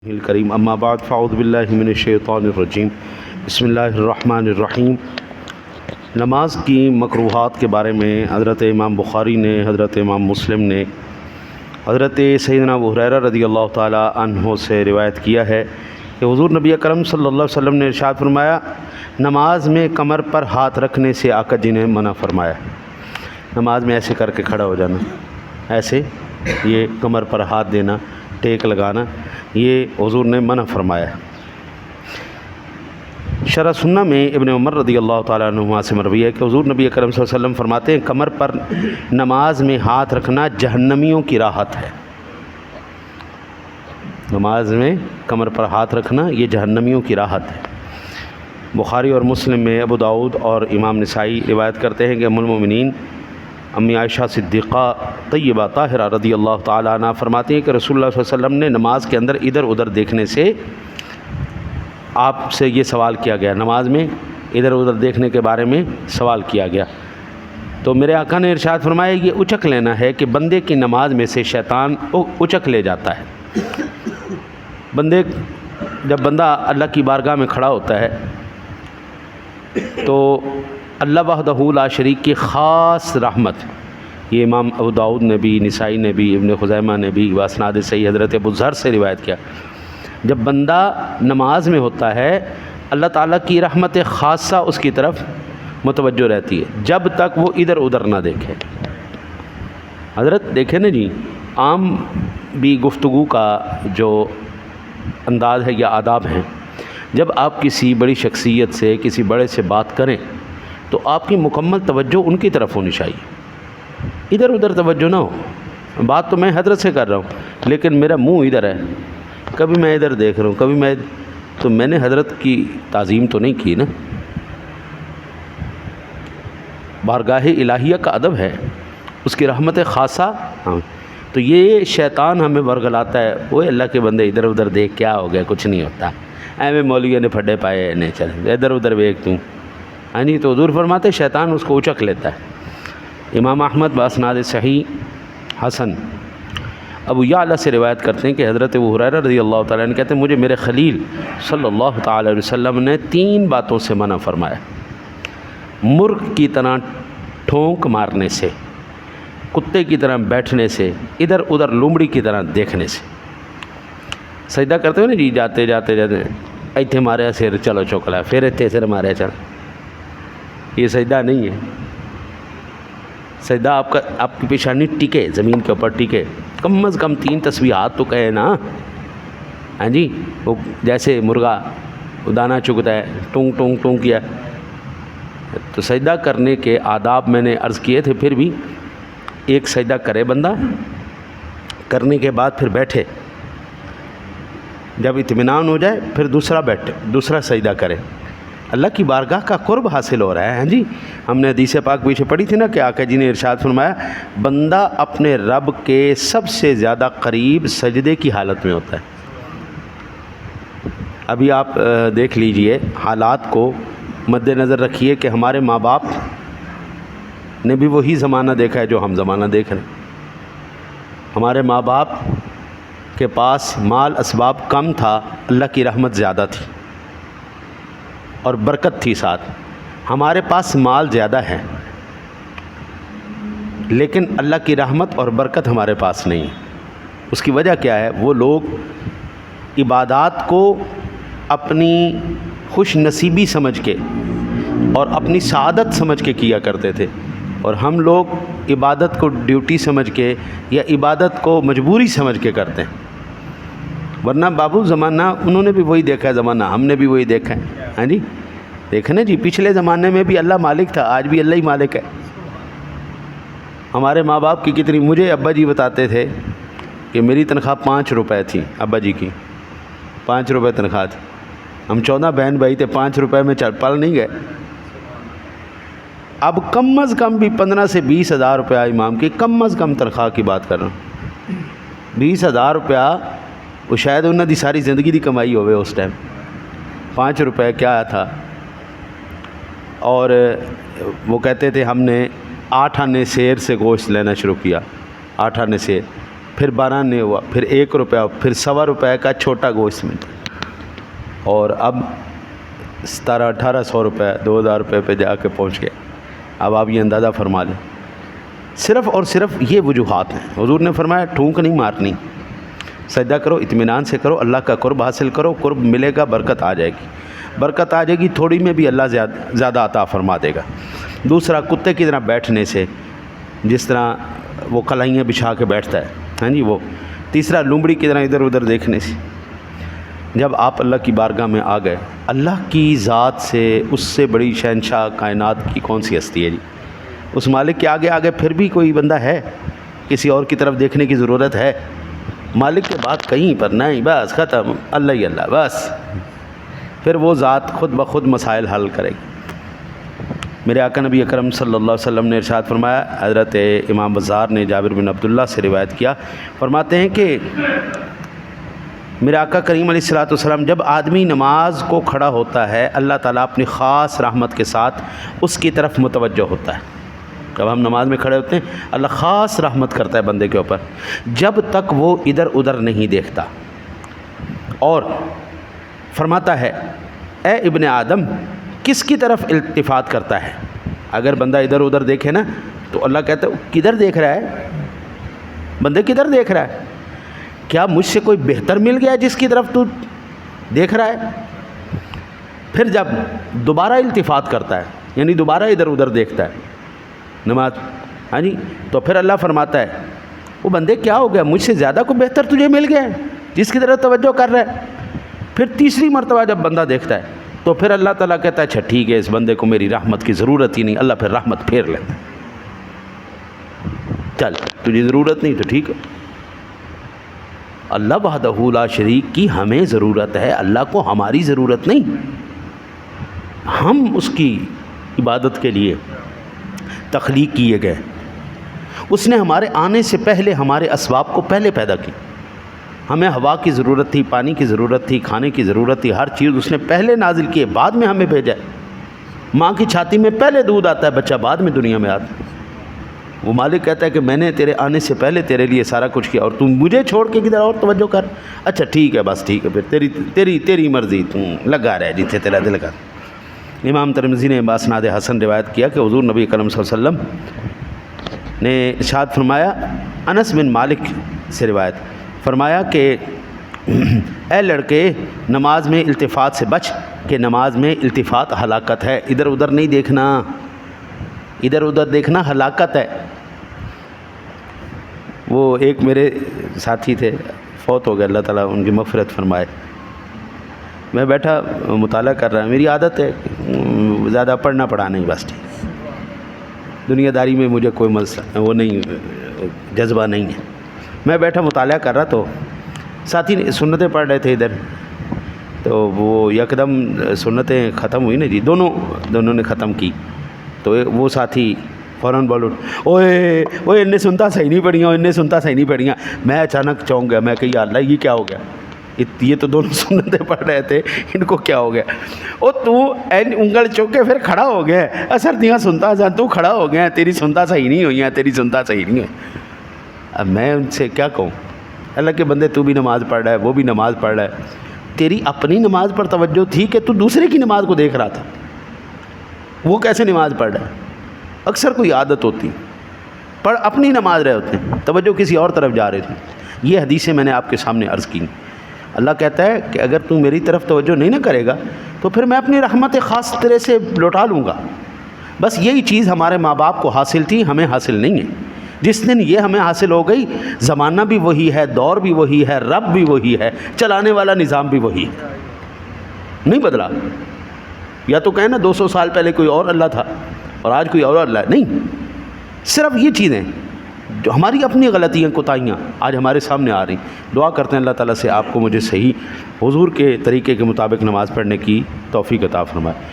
الکریم اما بعد فاعوذ باللہ من الشیطان الرجیم بسم اللہ الرحمن الرحیم۔ نماز کی مکروہات کے بارے میں حضرت امام بخاری نے، حضرت امام مسلم نے حضرت سیدنا ابو ہریرہ رضی اللہ تعالی عنہ سے روایت کیا ہے کہ حضور نبی اکرم صلی اللہ علیہ وسلم نے ارشاد فرمایا، نماز میں کمر پر ہاتھ رکھنے سے آقا جی نے منع فرمایا۔ نماز میں ایسے کر کے کھڑا ہو جانا، ایسے یہ کمر پر ہاتھ دینا، ٹیک لگانا، یہ حضور نے منع فرمایا۔ شرح سنہ میں ابن عمر رضی اللہ تعالیٰ عنہما سے مروی ہے کہ حضور نبی اکرم صلی اللہ علیہ وسلم فرماتے ہیں، کمر پر نماز میں ہاتھ رکھنا جہنمیوں کی راحت ہے۔ نماز میں کمر پر ہاتھ رکھنا یہ جہنمیوں کی راحت ہے۔ بخاری اور مسلم میں ابو داؤد اور امام نسائی روایت کرتے ہیں کہ ام المؤمنین امی عائشہ صدیقہ طیبہ طاہرہ رضی اللہ تعالیٰ عنہ فرماتی ہیں کہ رسول اللہ صلی اللہ علیہ وسلم نے نماز کے اندر ادھر ادھر دیکھنے سے آپ سے یہ سوال کیا گیا، نماز میں ادھر ادھر دیکھنے کے بارے میں سوال کیا گیا، تو میرے آقا نے ارشاد فرمایا یہ اچک لینا ہے کہ بندے کی نماز میں سے شیطان اچک لے جاتا ہے۔ جب بندہ اللہ کی بارگاہ میں کھڑا ہوتا ہے تو اللہ وحدہ لا شریک کی خاص رحمت، یہ امام ابو داؤد نے بھی، نسائی نے بھی، ابن خزیمہ نے بھی واسناد صحیح حضرت ابو ذر سے روایت کیا، جب بندہ نماز میں ہوتا ہے اللہ تعالیٰ کی رحمت خاصہ اس کی طرف متوجہ رہتی ہے جب تک وہ ادھر ادھر نہ دیکھے۔ حضرت دیکھیں نا جی، عام بھی گفتگو کا جو انداز ہے یا آداب ہیں، جب آپ کسی بڑی شخصیت سے، کسی بڑے سے بات کریں تو آپ کی مکمل توجہ ان کی طرف ہونی چاہیے، ادھر ادھر توجہ نہ ہو۔ بات تو میں حضرت سے کر رہا ہوں لیکن میرا منہ ادھر ہے، کبھی میں ادھر دیکھ رہا ہوں، کبھی تو میں نے حضرت کی تعظیم تو نہیں کی نا۔ بارگاہ الہیہ کا ادب ہے، اس کی رحمت خاصہ، ہاں، تو یہ شیطان ہمیں ورگلاتا ہے، وہ اللہ کے بندے ادھر ادھر دیکھ کیا ہو گیا، کچھ نہیں ہوتا، میں مولویوں نے پھڈے پائے نہیں، چل ادھر ادھر دیکھ توں، ہاں جی، تو حضور فرماتے شیطان اس کو اچک لیتا ہے۔ امام احمد باسناد صحیح حسن ابو یعلا سے روایت کرتے ہیں کہ حضرت ابو ہریرہ رضی اللہ تعالیٰ عنہ کہتے ہیں، مجھے میرے خلیل صلی اللہ تعالیٰ علیہ وسلم نے 3 باتوں سے منع فرمایا، مرغ کی طرح ٹھونک مارنے سے، کتے کی طرح بیٹھنے سے، ادھر ادھر لومڑی کی طرح دیکھنے سے۔ سجدہ کرتے ہو نا جی، جاتے جاتے جاتے ایتھے ماریا سر، چلو چوکلا، پھر ایتھے سر ماریا چل، یہ سجدہ نہیں ہے۔ سجدہ آپ کی پیشانی ٹکے، زمین کے اوپر ٹکے، کم از کم 3 تسبیحات تو کہے نا، ہاں جی، وہ جیسے مرغا دانہ چگتا ہے، ٹونگ ٹونگ ٹونگ کیا، تو سجدہ کرنے کے آداب میں نے عرض کیے تھے، پھر بھی ایک سجدہ کرے بندہ، کرنے کے بعد پھر بیٹھے، جب اطمینان ہو جائے پھر دوسرا بیٹھے، دوسرا سجدہ کرے، اللہ کی بارگاہ کا قرب حاصل ہو رہا ہے۔ ہاں جی، ہم نے حدیث پاک پیچھے پڑھی تھی نا کہ آقا جی نے ارشاد فرمایا، بندہ اپنے رب کے سب سے زیادہ قریب سجدے کی حالت میں ہوتا ہے۔ ابھی آپ دیکھ لیجئے، حالات کو مد نظر رکھیے کہ ہمارے ماں باپ نے بھی وہی زمانہ دیکھا ہے جو ہم زمانہ دیکھ رہے ہیں۔ ہمارے ماں باپ کے پاس مال اسباب کم تھا، اللہ کی رحمت زیادہ تھی اور برکت تھی ساتھ۔ ہمارے پاس مال زیادہ ہے لیکن اللہ کی رحمت اور برکت ہمارے پاس نہیں ہے۔ اس کی وجہ کیا ہے؟ وہ لوگ عبادات کو اپنی خوش نصیبی سمجھ کے اور اپنی سعادت سمجھ کے کیا کرتے تھے، اور ہم لوگ عبادت کو ڈیوٹی سمجھ کے یا عبادت کو مجبوری سمجھ کے کرتے ہیں۔ ورنہ بابو زمانہ انہوں نے بھی وہی دیکھا ہے، زمانہ ہم نے بھی وہی دیکھا ہے، ہاں جی، دیکھنے جی، پچھلے زمانے میں بھی اللہ مالک تھا، آج بھی اللہ ہی مالک ہے۔ ہمارے ماں باپ کی کتنی، مجھے ابا جی بتاتے تھے کہ میری تنخواہ 5 روپے تھی، ابا جی کی 5 روپے تنخواہ تھی، ہم 14 بہن بھائی تھے، 5 روپے میں پل نہیں گئے۔ اب کم از کم بھی 15 سے 20 ہزار روپیہ امام کی کم از کم تنخواہ کی بات کر رہا ہوں، 20 ہزار روپیہ وہ شاید انہوں دی ساری زندگی دی کمائی ہوئے اس ٹائم، 5 روپے کیا تھا۔ اور وہ کہتے تھے ہم نے 8 آنے سیر سے گوشت لینا شروع کیا، 8 آنے سیر، پھر 92 ہوا، پھر 1 روپیہ، پھر 1.25 روپے کا چھوٹا گوشت ملتا، اور اب 1700-1800 روپے 2000 روپے پہ جا کے پہنچ گیا۔ اب آپ یہ اندازہ فرما لیں، صرف اور صرف یہ وجوہات ہیں۔ حضور نے فرمایا ٹھونک نہیں مارنی، سجدہ کرو، اطمینان سے کرو، اللہ کا قرب حاصل کرو، قرب ملے گا، برکت آ جائے گی، برکت آ جائے گی، تھوڑی میں بھی اللہ زیادہ عطا فرما دے گا۔ دوسرا، کتے کی طرح بیٹھنے سے، جس طرح وہ کلائیاں بچھا کے بیٹھتا ہے، ہاں جی وہ۔ تیسرا، لومڑی کی طرح ادھر ادھر دیکھنے سے۔ جب آپ اللہ کی بارگاہ میں آ گئے، اللہ کی ذات سے، اس سے بڑی شہنشاہ کائنات کی کون سی ہستی ہے جی؟ اس مالک کے آگے آگے پھر بھی کوئی بندہ ہے؟ کسی اور کی طرف دیکھنے کی ضرورت ہے؟ مالک کے بعد کہیں پر نہیں، بس ختم، اللہ ہی اللہ، بس پھر وہ ذات خود بخود مسائل حل کرے گی۔ میرے آقا نبی اکرم صلی اللہ علیہ وسلم نے ارشاد فرمایا، حضرت امام بزار نے جابر بن عبداللہ سے روایت کیا، فرماتے ہیں کہ میرے آقا کریم علیہ الصلوۃ والسلام، جب آدمی نماز کو کھڑا ہوتا ہے، اللہ تعالیٰ اپنی خاص رحمت کے ساتھ اس کی طرف متوجہ ہوتا ہے۔ جب ہم نماز میں کھڑے ہوتے ہیں، اللہ خاص رحمت کرتا ہے بندے کے اوپر، جب تک وہ ادھر ادھر نہیں دیکھتا، اور فرماتا ہے اے ابن آدم، کس کی طرف التفات کرتا ہے؟ اگر بندہ ادھر ادھر دیکھے نا تو اللہ کہتا ہے کدھر دیکھ رہا ہے بندے، کدھر دیکھ رہا ہے؟ کیا مجھ سے کوئی بہتر مل گیا جس کی طرف تو دیکھ رہا ہے؟ پھر جب دوبارہ التفات کرتا ہے، یعنی دوبارہ ادھر ادھر دیکھتا ہے نماز، ہاں جی، تو پھر اللہ فرماتا ہے وہ بندے کیا ہو گیا، مجھ سے زیادہ کوئی بہتر تجھے مل گیا ہے جس کی طرف توجہ کر رہا ہے؟ پھر تیسری مرتبہ جب بندہ دیکھتا ہے تو پھر اللہ تعالیٰ کہتا ہے اچھا ٹھیک ہے، اس بندے کو میری رحمت کی ضرورت ہی نہیں، اللہ پھر رحمت پھیر لیتا ہے، چل تجھے ضرورت نہیں تو ٹھیک ہے۔ اللہ وحدہ لا شریک کی ہمیں ضرورت ہے، اللہ کو ہماری ضرورت نہیں۔ ہم اس کی عبادت کے لیے تخلیق کیے گئے، اس نے ہمارے آنے سے پہلے ہمارے اسباب کو پہلے پیدا کی۔ ہمیں ہوا کی ضرورت تھی، پانی کی ضرورت تھی، کھانے کی ضرورت تھی، ہر چیز اس نے پہلے نازل کی ہے، بعد میں ہمیں بھیجا ہے۔ ماں کی چھاتی میں پہلے دودھ آتا ہے، بچہ بعد میں دنیا میں آتا ہے۔ وہ مالک کہتا ہے کہ میں نے تیرے آنے سے پہلے تیرے لیے سارا کچھ کیا، اور تم مجھے چھوڑ کے کدھر اور توجہ کر؟ اچھا ٹھیک ہے، بس ٹھیک ہے، پھر تیری مرضی، لگا رہے جتنے تیرا دل کر۔ امام ترمذی نے باسناد حسن روایت کیا کہ حضور نبی کرم صلی اللہ علیہ وسلم نے ارشاد فرمایا، انس بن مالک سے روایت، فرمایا کہ اے لڑکے، نماز میں التفات سے بچ، کہ نماز میں التفات ہلاکت ہے، ادھر ادھر نہیں دیکھنا، ادھر ادھر دیکھنا ہلاکت ہے۔ وہ ایک میرے ساتھی تھے، فوت ہو گئے، اللہ تعالیٰ ان کی مغفرت فرمائے۔ میں بیٹھا مطالعہ کر رہا، میری عادت ہے زیادہ پڑھنا پڑھانا ہی، بس ٹھیک، دنیا داری میں مجھے کوئی مسئلہ وہ نہیں، جذبہ نہیں ہے۔ میں بیٹھا مطالعہ کر رہا تو ساتھی نے سنتیں پڑھ رہے تھے ادھر، تو وہ یکدم سنتیں ختم ہوئی نا جی، دونوں نے ختم کی، تو وہ ساتھی فوراً بول اٹھ، اوئے انہیں سنتا صحیح نہیں پڑھیاں، انہیں سنتا صحیح نہیں پڑھیاں۔ میں اچانک چونک گیا، میں کہ یا اللہ یہ کیا ہو گیا، یہ تو دونوں سنتیں پڑھ رہے تھے، ان کو کیا ہو گیا؟ او تو انگل چوک کے پھر کھڑا ہو گیا، اثر دیاں سنتا جان تو کھڑا ہو گیا، تیری سنتا صحیح نہیں ہوئی ہیں، تیری سنتا صحیح نہیں ہوئی۔ اب میں ان سے کیا کہوں؟ اللہ کے بندے، تو بھی نماز پڑھ رہا ہے، وہ بھی نماز پڑھ رہا ہے، تیری اپنی نماز پر توجہ تھی کہ تو دوسرے کی نماز کو دیکھ رہا تھا؟ وہ کیسے نماز پڑھ رہا ہے؟ اکثر کوئی عادت ہوتی، پڑھ اپنی نماز رہے ہوتے ہیں، توجہ کسی اور طرف جا رہی تھی۔ یہ حدیثیں میں نے آپ کے سامنے عرض کی۔ اللہ کہتا ہے کہ اگر تو میری طرف توجہ نہیں نہ کرے گا تو پھر میں اپنی رحمت خاص طرح سے لوٹا لوں گا۔ بس یہی چیز ہمارے ماں باپ کو حاصل تھی، ہمیں حاصل نہیں ہے۔ جس دن یہ ہمیں حاصل ہو گئی، زمانہ بھی وہی ہے، دور بھی وہی ہے، رب بھی وہی ہے، چلانے والا نظام بھی وہی ہے، نہیں بدلا۔ یا تو کہیں نا 200 سال پہلے کوئی اور اللہ تھا اور آج کوئی اور اللہ ہے، نہیں، صرف یہ چیزیں جو ہماری اپنی غلطیاں، کوتاہیاں آج ہمارے سامنے آ رہی۔ دعا کرتے ہیں اللہ تعالیٰ سے آپ کو مجھے صحیح حضور کے طریقے کے مطابق نماز پڑھنے کی توفیق عطا فرمائے۔